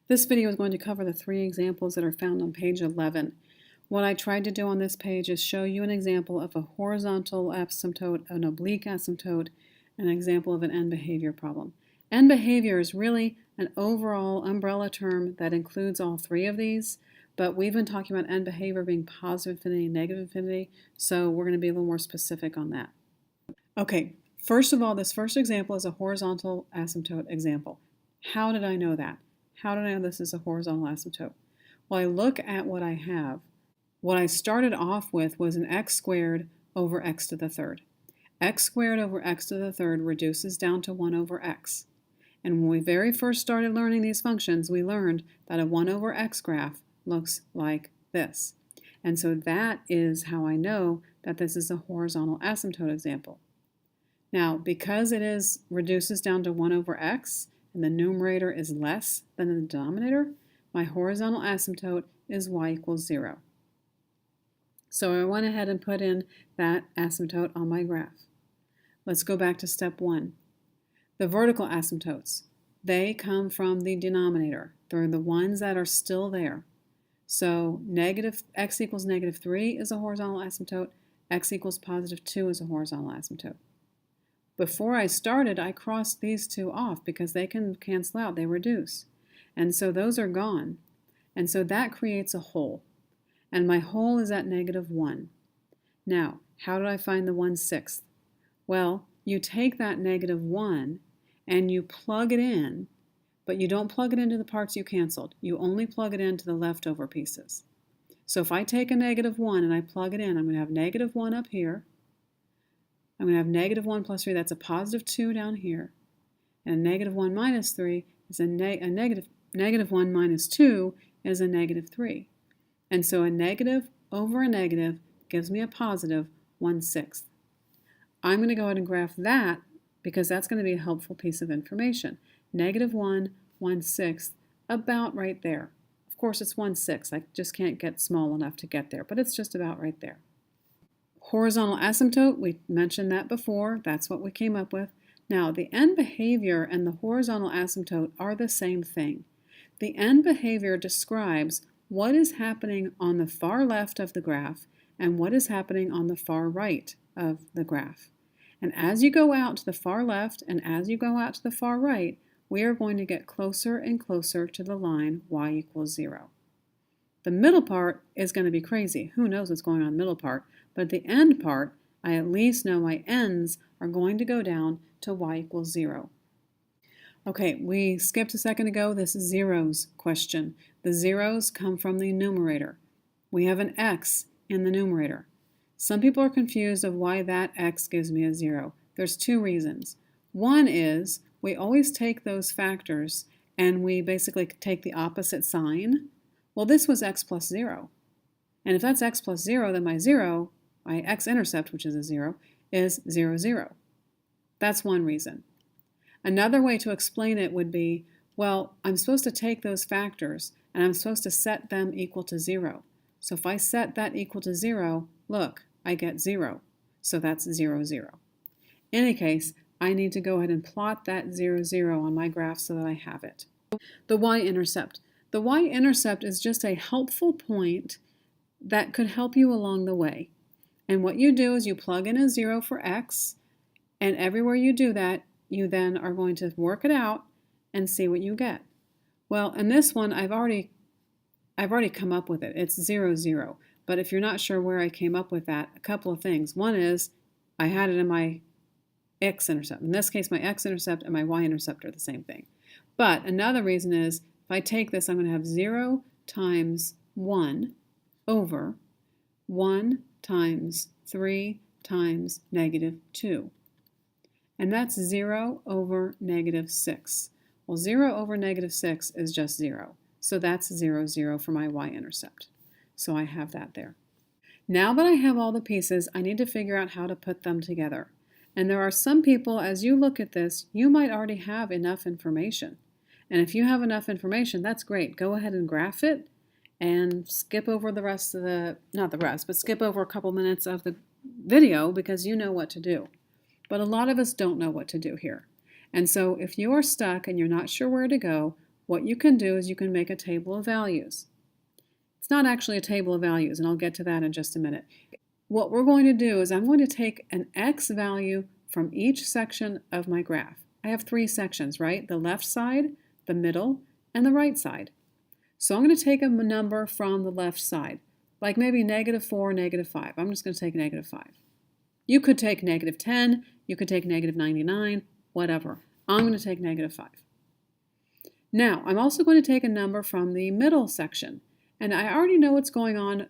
This video is going to cover the 3 examples that are found on page 11. What I tried to do on this page is show you an example of a horizontal asymptote, an oblique asymptote, and an example of an end behavior problem. End behavior is really an overall umbrella term that includes all 3 of these, but we've been talking about end behavior being positive infinity and negative infinity, so we're going to be a little more specific on that. Okay, first of all, this first example is a horizontal asymptote example. How did I know that? How did I know this is a horizontal asymptote? Well, I look at what I have. What I started off with was an x squared over x to the third. X squared over x to the third reduces down to 1 over x. And when we very first started learning these functions, we learned that a 1 over x graph looks like this. And so that is how I know that this is a horizontal asymptote example. Now, because it reduces down to 1 over x, and the numerator is less than the denominator, my horizontal asymptote is y equals 0. So I went ahead and put in that asymptote on my graph. Let's go back to step 1. The vertical asymptotes, they come from the denominator. They're the ones that are still there. So x equals negative 3 is a horizontal asymptote, x equals positive 2 is a horizontal asymptote. Before I started, I crossed these 2 off because they can cancel out, they reduce. And so those are gone. And so that creates a hole. And my hole is at negative 1. Now, how did I find the 1/6? Well, you take that negative 1 and you plug it in, but you don't plug it into the parts you canceled. You only plug it into the leftover pieces. So if I take a negative 1 and I plug it in, I'm going to have negative 1 up here. I'm going to have negative 1 plus 3, that's a positive 2 down here. And negative 1 minus 3 is negative 1 minus 2 is a negative 3. And so a negative over a negative gives me a positive 1/6. I'm going to go ahead and graph that because that's going to be a helpful piece of information. Negative 1, 1/6, about right there. Of course, it's 1/6. I just can't get small enough to get there, but it's just about right there. Horizontal asymptote, we mentioned that before. That's what we came up with. Now, the end behavior and the horizontal asymptote are the same thing. The end behavior describes what is happening on the far left of the graph and what is happening on the far right of the graph. And as you go out to the far left and as you go out to the far right, we are going to get closer and closer to the line y equals 0. The middle part is going to be crazy. Who knows what's going on in the middle part? But the end part, I at least know my ends are going to go down to y equals 0. Okay, we skipped a second ago this zeros question. The zeros come from the numerator. We have an x in the numerator. Some people are confused of why that x gives me a 0. There's 2 reasons. One is we always take those factors and we basically take the opposite sign. Well, this was x plus 0. And if that's x plus 0, then my x-intercept, which is a 0, is 0, 0. That's one reason. Another way to explain it would be, well, I'm supposed to take those factors and I'm supposed to set them equal to 0. So if I set that equal to 0, look, I get 0. So that's 0, 0. In any case, I need to go ahead and plot that 0, 0 on my graph so that I have it. The y-intercept. The y-intercept is just a helpful point that could help you along the way. And what you do is you plug in a 0 for x, and everywhere you do that, you then are going to work it out and see what you get. Well, in this one, I've already come up with it. It's 0, 0. But if you're not sure where I came up with that, a couple of things. One is I had it in my x-intercept. In this case, my x-intercept and my y-intercept are the same thing. But another reason is if I take this, I'm going to have 0 times 1 over 1 times 3 times negative 2. And that's 0 over negative 6. Well, 0 over negative 6 is just 0. So that's 0, 0 for my y-intercept. So I have that there. Now that I have all the pieces, I need to figure out how to put them together. And there are some people, as you look at this, you might already have enough information. And if you have enough information, that's great. Go ahead and graph it and skip over the rest of but skip over a couple minutes of the video because you know what to do. But a lot of us don't know what to do here. And so if you are stuck and you're not sure where to go, what you can do is you can make a table of values. It's not actually a table of values, and I'll get to that in just a minute. What we're going to do is I'm going to take an x value from each section of my graph. I have 3 sections, right? The left side, the middle, and the right side. So I'm going to take a number from the left side, like maybe -4, -5. I'm just going to take -5. You could take -10, you could take -99, whatever. I'm going to take -5. Now, I'm also going to take a number from the middle section, and I already know what's going on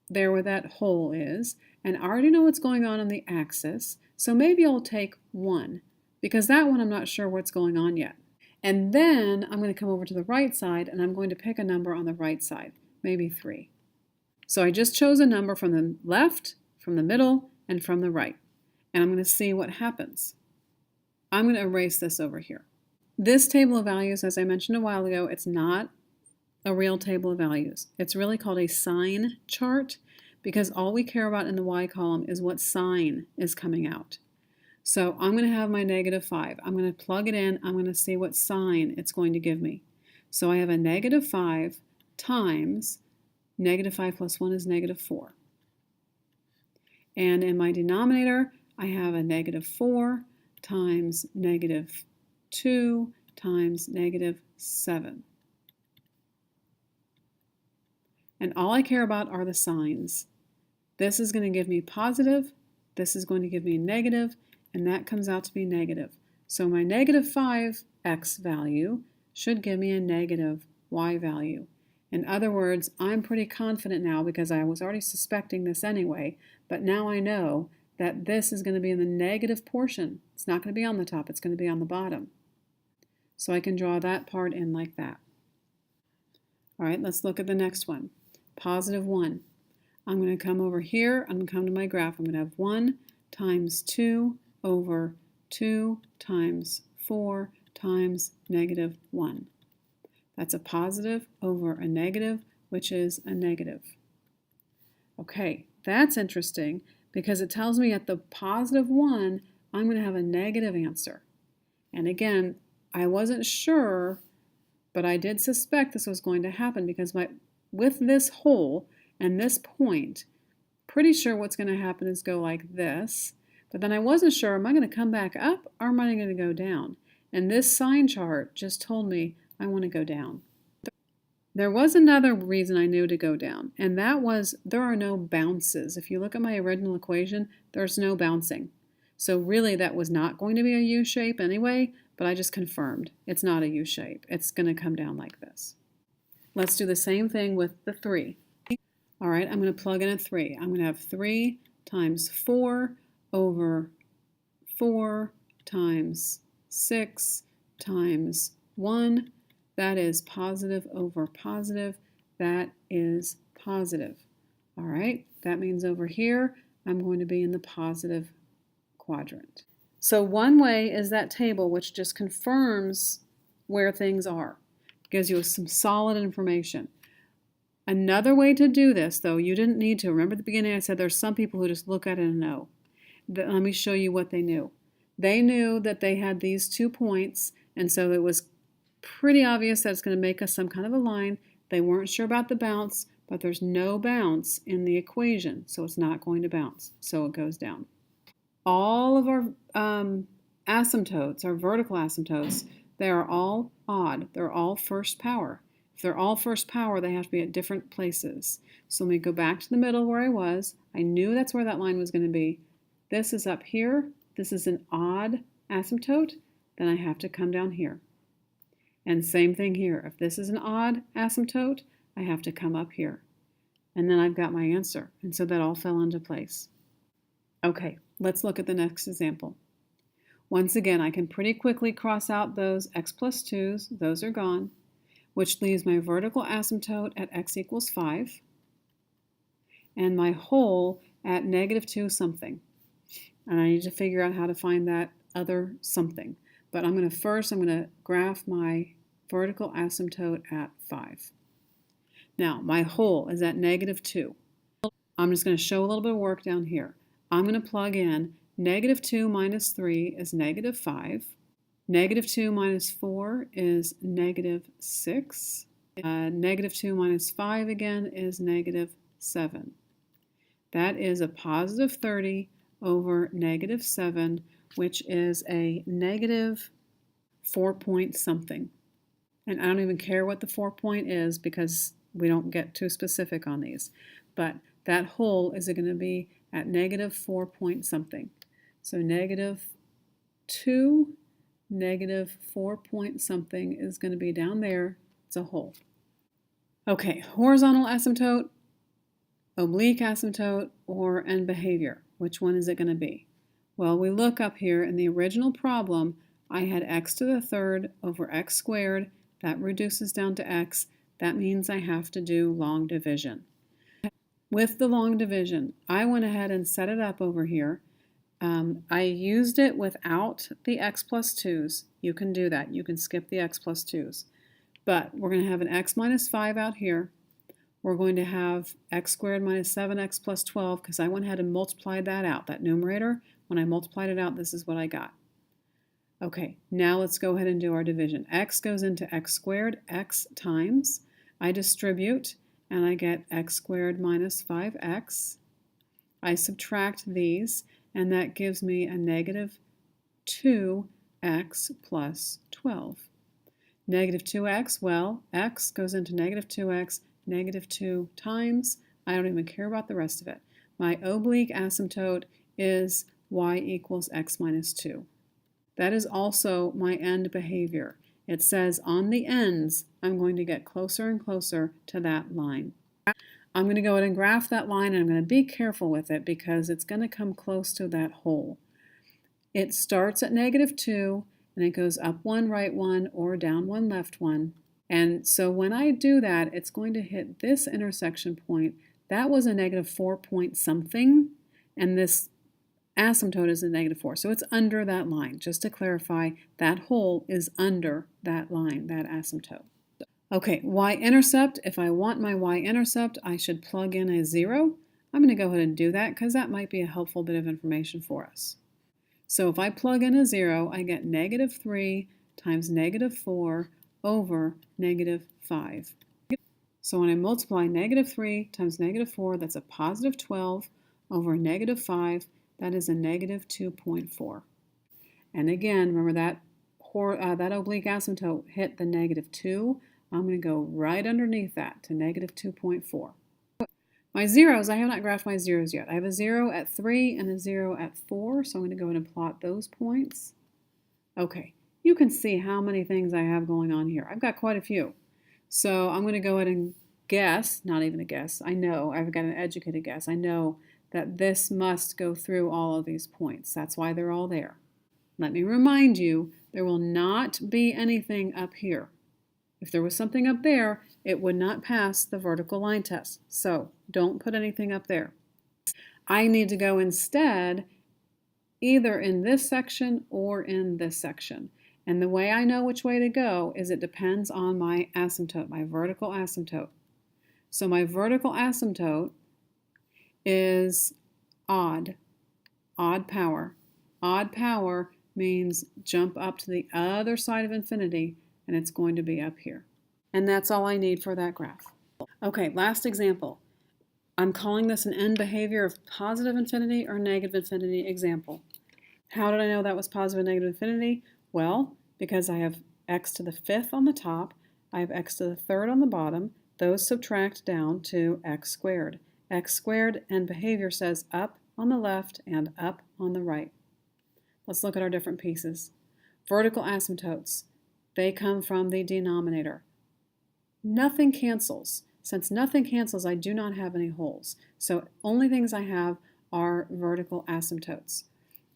there where that hole is, and I already know what's going on the axis, so maybe I'll take 1, because that one I'm not sure what's going on yet. And then I'm going to come over to the right side, and I'm going to pick a number on the right side, maybe 3. So I just chose a number from the left, from the middle, and from the right. And I'm going to see what happens. I'm going to erase this over here. This table of values, as I mentioned a while ago, it's not a real table of values. It's really called a sign chart because all we care about in the y column is what sign is coming out. So I'm going to have my -5. I'm going to plug it in. I'm going to see what sign it's going to give me. So I have a -5 times -5 plus 1 is -4. And in my denominator, I have a -4 times -2 times -7. And all I care about are the signs. This is going to give me positive, this is going to give me negative, and that comes out to be negative. So my -5x value should give me a negative y value. In other words, I'm pretty confident now because I was already suspecting this anyway, but now I know that this is going to be in the negative portion. It's not going to be on the top, it's going to be on the bottom. So I can draw that part in like that. All right, let's look at the next one. +1. I'm going to come over here, I'm going to come to my graph. I'm going to have 1 times 2 over 2 times 4 times -1. That's a positive over a negative, which is a negative. Okay, that's interesting because it tells me at the +1, I'm going to have a negative answer. And again, I wasn't sure, but I did suspect this was going to happen because with this hole and this point, pretty sure what's going to happen is go like this. But then I wasn't sure, am I going to come back up or am I going to go down? And this sign chart just told me I want to go down. There was another reason I knew to go down, and that was there are no bounces. If you look at my original equation, there's no bouncing. So really that was not going to be a U shape anyway, but I just confirmed it's not a U shape. It's going to come down like this. Let's do the same thing with the 3. All right, I'm going to plug in a 3. I'm going to have 3 times 4 over 4 times 6 times 1. That is positive over positive. That is positive. All right, that means over here, I'm going to be in the positive quadrant. So one way is that table, which just confirms where things are. It gives you some solid information. Another way to do this, though, you didn't need to. Remember at the beginning I said there's some people who just look at it and know. Let me show you what they knew. They knew that they had these 2 points, and so it was pretty obvious that it's going to make us some kind of a line. They weren't sure about the bounce, but there's no bounce in the equation, so it's not going to bounce, so it goes down. All of our asymptotes, our vertical asymptotes, they are all odd. They're all first power. If they're all first power, they have to be at different places. So let me go back to the middle where I was. I knew that's where that line was going to be. This is up here. This is an odd asymptote. Then I have to come down here. And same thing here. If this is an odd asymptote, I have to come up here. And then I've got my answer. And so that all fell into place. Okay, let's look at the next example. Once again, I can pretty quickly cross out those x plus 2's. Those are gone, which leaves my vertical asymptote at x equals 5 and my hole at -2 something. And I need to figure out how to find that other something. But I'm going to graph my vertical asymptote at 5. Now, my hole is at -2. I'm just going to show a little bit of work down here. I'm going to plug in -2 minus 3 is -5. Negative 2 minus 4 is negative 6. Negative 2 minus 5 again is negative 7. That is a positive 30 over negative 7, which is a negative 4 point something. And I don't even care what the 4 point is because we don't get too specific on these. But that whole is going to be at negative 4 point something. So negative 2, negative 4 point something is going to be down there. It's a whole. Okay, horizontal asymptote, oblique asymptote, or end behavior. Which one is it going to be? Well, we look up here in the original problem, I had x to the third over x squared. That reduces down to x. That means I have to do long division. With the long division, I went ahead and set it up over here. I used it without the x plus 2's. You can do that. You can skip the x plus 2's. But we're going to have an x minus 5 out here. We're going to have x squared minus 7x plus 12 because I went ahead and multiplied that out. That numerator, when I multiplied it out, this is what I got. Okay, now let's go ahead and do our division. X goes into x squared, x times. I distribute, and I get x squared minus 5x. I subtract these, and that gives me a negative 2x plus 12. Negative 2x, well, x goes into negative 2x, negative 2 times. I don't even care about the rest of it. My oblique asymptote is y equals x minus 2. That is also my end behavior. It says on the ends, I'm going to get closer and closer to that line. I'm going to go ahead and graph that line, and I'm going to be careful with it because it's going to come close to that hole. It starts at negative 2, and it goes up 1, right 1, or down 1, left 1. And so when I do that, it's going to hit this intersection point. That was a negative 4 point something, and this asymptote is a negative 4. So it's under that line. Just to clarify, that hole is under that line, that asymptote. Okay, y-intercept. If I want my y-intercept, I should plug in a 0. I'm going to go ahead and do that because that might be a helpful bit of information for us. So if I plug in a 0, I get negative 3 times negative 4 over negative 5. So when I multiply negative 3 times negative 4, that's a positive 12 over negative 5. That is a negative 2.4. And again, remember that oblique asymptote hit the negative 2. I'm going to go right underneath that to negative 2.4. My zeros, I have not graphed my zeros yet. I have a 0 at 3 and a 0 at 4, so I'm going to go ahead and plot those points. Okay, you can see how many things I have going on here. I've got quite a few. So I'm going to go ahead and guess, not even a guess, I know, I've got an educated guess. I know that this must go through all of these points. That's why they're all there. Let me remind you, there will not be anything up here. If there was something up there, it would not pass the vertical line test. So don't put anything up there. I need to go instead either in this section or in this section. And the way I know which way to go is it depends on my asymptote, my vertical asymptote. So my vertical asymptote is odd power. Odd power means jump up to the other side of infinity, and it's going to be up here. And that's all I need for that graph. Okay, last example. I'm calling this an end behavior of positive infinity or negative infinity example. How did I know that was positive and negative infinity? Well, because I have x to the 5th on the top, I have x to the 3rd on the bottom, those subtract down to x squared. X squared end behavior says up on the left and up on the right. Let's look at our different pieces. Vertical asymptotes. They come from the denominator. Nothing cancels. Since nothing cancels, I do not have any holes. So only things I have are vertical asymptotes.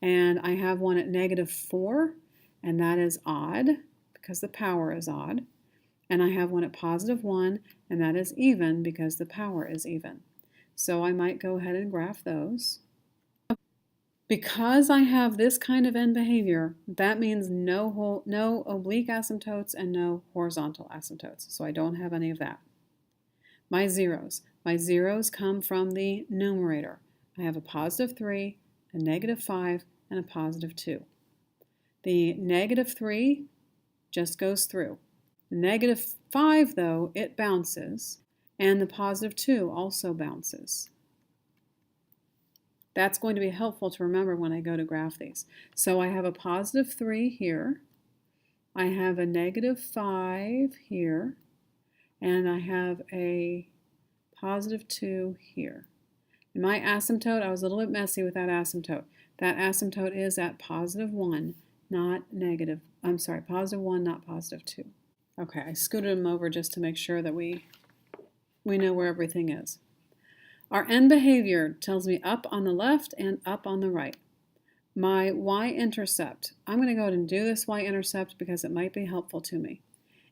And I have one at negative 4, and that is odd because the power is odd. And I have one at positive 1, and that is even because the power is even. So I might go ahead and graph those. Because I have this kind of end behavior, that means no oblique asymptotes and no horizontal asymptotes. So I don't have any of that. My zeros. My zeros come from the numerator. I have a positive 3, a negative 5, and a positive 2. The -3 just goes through. The -5, though, it bounces, and the +2 also bounces. That's going to be helpful to remember when I go to graph these. So I have a +3 here, I have a -5 here, and I have a +2 here. In my asymptote, I was a little bit messy with that asymptote. That asymptote is at +1, not negative. I'm sorry, +1, not +2. Okay, I scooted them over just to make sure that we know where everything is. Our end behavior tells me up on the left and up on the right. My y-intercept, I'm going to go ahead and do this y-intercept because it might be helpful to me.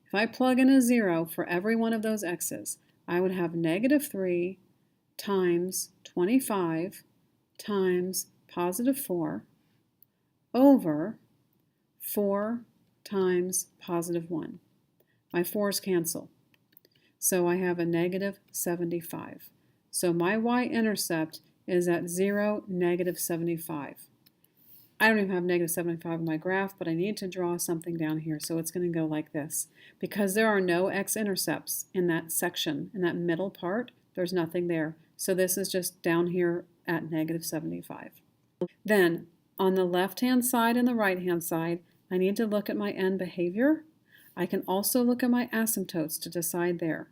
If I plug in a 0 for every one of those x's, I would have -3 times 25 times +4 over 4 times +1. My 4's cancel. So I have a -75. So my y-intercept is at 0, -75. I don't even have -75 in my graph, but I need to draw something down here, so it's going to go like this. Because there are no x-intercepts in that section, in that middle part, there's nothing there. So this is just down here at -75. Then, on the left-hand side and the right-hand side, I need to look at my end behavior. I can also look at my asymptotes to decide there.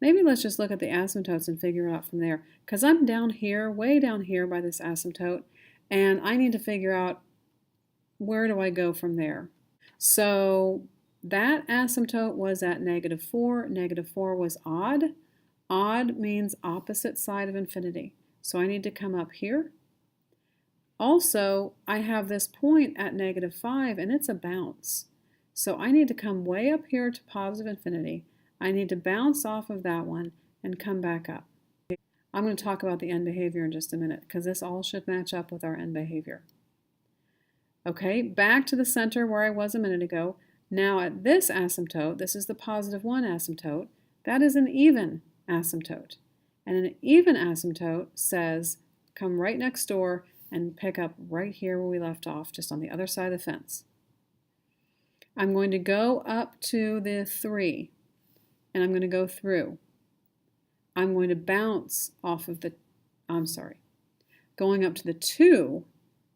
Maybe let's just look at the asymptotes and figure it out from there, because I'm down here, way down here by this asymptote, and I need to figure out where do I go from there. So that asymptote was at -4. -4 was odd. Odd means opposite side of infinity. So I need to come up here. Also, I have this point at -5, and it's a bounce. So I need to come way up here to positive infinity. I need to bounce off of that one and come back up. I'm going to talk about the end behavior in just a minute because this all should match up with our end behavior. Okay, back to the center where I was a minute ago. Now at this asymptote, this is the +1 asymptote, that is an even asymptote. And an even asymptote says come right next door and pick up right here where we left off, just on the other side of the fence. I'm going to go up to the 3. And I'm going to go through. I'm going to bounce off of the, going up to the 2,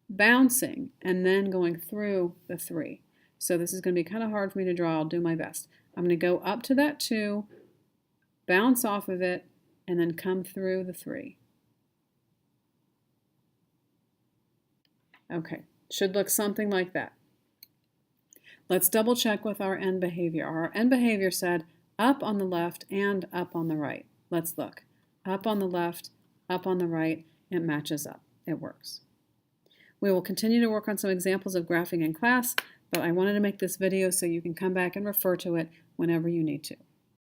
bouncing, and then going through the 3. So this is going to be kind of hard for me to draw. I'll do my best. I'm going to go up to that 2, bounce off of it, and then come through the 3. Okay, should look something like that. Let's double check with our end behavior. Our end behavior said up on the left and up on the right. Let's look. Up on the left, up on the right, it matches up. It works. We will continue to work on some examples of graphing in class, but I wanted to make this video so you can come back and refer to it whenever you need to.